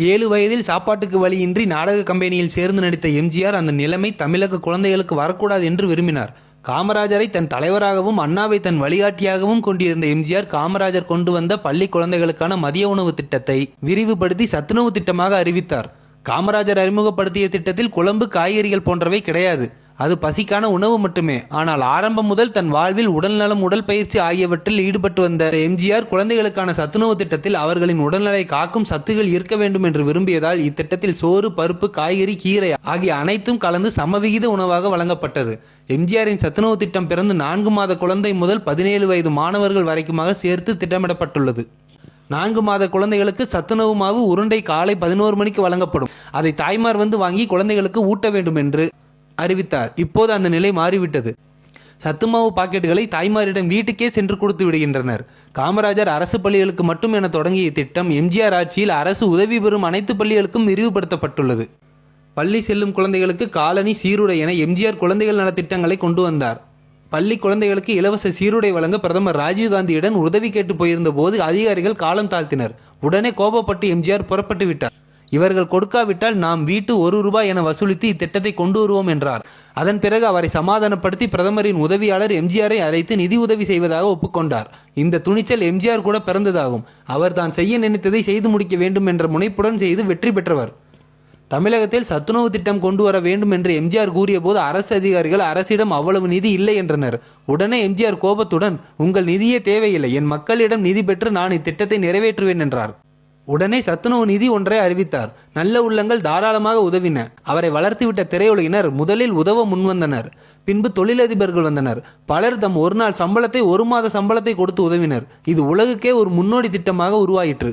7 வயதில் சாப்பாட்டுக்கு வழியின்றி நாடக கம்பெனியில் சேர்ந்து நடித்த எம்ஜிஆர் அந்த நிலைமை தமிழக குழந்தைகளுக்கு வரக்கூடாது என்று விரும்பினார். காமராஜரை தன் தலைவராகவும் அண்ணாவை தன் வழிகாட்டியாகவும் கொண்டிருந்த எம்ஜிஆர் காமராஜர் கொண்டு வந்த பள்ளி குழந்தைகளுக்கான மதிய உணவு திட்டத்தை விரிவுபடுத்தி சத்துணவு திட்டமாக அறிவித்தார். காமராஜர் அறிமுகப்படுத்திய திட்டத்தில் குழம்பு, காய்கறிகள் போன்றவை கிடையாது. அது பசிக்கான உணவு மட்டுமே. ஆனால் ஆரம்பம் முதல் தன் வாழ்வில் உடல்நலம், உடற்பயிற்சி ஆகியவற்றில் ஈடுபட்டு வந்த எம்ஜிஆர் குழந்தைகளுக்கான சத்துணவு திட்டத்தில் அவர்களின் உடல்நலை காக்கும் சத்துகள் இருக்க வேண்டும் என்று விரும்பியதால் இத்திட்டத்தில் சோறு, பருப்பு, காய்கறி, கீரை ஆகிய அனைத்தும் கலந்து சமவிகித உணவாக வழங்கப்பட்டது. எம்ஜிஆரின் சத்துணவு திட்டம் பிறந்து 4 மாத குழந்தை முதல் 17 வயது மாணவர்கள் வரைக்குமாக சேர்த்து திட்டமிடப்பட்டுள்ளது. 4 மாத குழந்தைகளுக்கு சத்துணவு மாவு உருண்டை காலை 11 மணிக்கு வழங்கப்படும். அதை தாய்மார் வந்து வாங்கி குழந்தைகளுக்கு ஊட்ட வேண்டும் என்று அறிவித்தார். இப்போது அந்த நிலை மாறிவிட்டது. சத்துமாவு பாக்கெட்டுகளை தாய்மாரிடம் வீட்டுக்கே சென்று கொடுத்து விடுகின்றனர். காமராஜர் அரசு பள்ளிகளுக்கு மட்டும் என தொடங்கிய திட்டம் எம்ஜிஆர் ஆட்சியில் அரசு உதவி பெறும் அனைத்து பள்ளிகளுக்கும் விரிவுபடுத்தப்பட்டுள்ளது. பள்ளி செல்லும் குழந்தைகளுக்கு காலணி, சீருடை என எம்ஜிஆர் குழந்தைகள் நலத்திட்டங்களை கொண்டு வந்தார். பள்ளி குழந்தைகளுக்கு இலவச சீருடை வழங்க பிரதமர் ராஜீவ்காந்தியுடன் உதவி கேட்டு போயிருந்த போது அதிகாரிகள் காலம் தாழ்த்தினர். உடனே கோபப்பட்டு எம்ஜிஆர் புறப்பட்டு விட்டார். இவர்கள் கொடுக்காவிட்டால் நாம் வீட்டு ₹1 என வசூலித்து இத்திட்டத்தை கொண்டு வருவோம் என்றார். அதன் பிறகு அவரை சமாதானப்படுத்தி பிரதமரின் உதவியாளர் எம்ஜிஆரை அழைத்து நிதி உதவி செய்வதாக ஒப்புக்கொண்டார். இந்த துணிச்சல் எம்ஜிஆர் கூட பிறந்ததாகும். அவர் தான் செய்ய நினைத்ததை செய்து முடிக்க வேண்டும் என்ற முனைப்புடன் செய்து வெற்றி பெற்றவர். தமிழகத்தில் சத்துணவு திட்டம் கொண்டு வர வேண்டும் என்று எம்ஜிஆர் கூறிய போது அரசு அதிகாரிகள் அரசிடம் அவ்வளவு நிதி இல்லை என்றனர். உடனே எம்ஜிஆர் கோபத்துடன், உங்கள் நிதியே தேவையில்லை, என் மக்களிடம் நிதி பெற்று நான் இத்திட்டத்தை நிறைவேற்றுவேன் என்றார். உடனே சத்துணவு நிதி ஒன்றை அறிவித்தார். நல்ல உள்ளங்கள் தாராளமாக உதவின. அவரை வளர்த்துவிட்ட திரையுலகினர் முதலில் உதவ முன்வந்தனர். பின்பு தொழிலதிபர்கள் வந்தனர். பலர் தம் ஒரு நாள் சம்பளத்தை 1 மாத சம்பளத்தை கொடுத்து உதவினர். இது உலகுக்கே ஒரு முன்னோடி திட்டமாக உருவாயிற்று.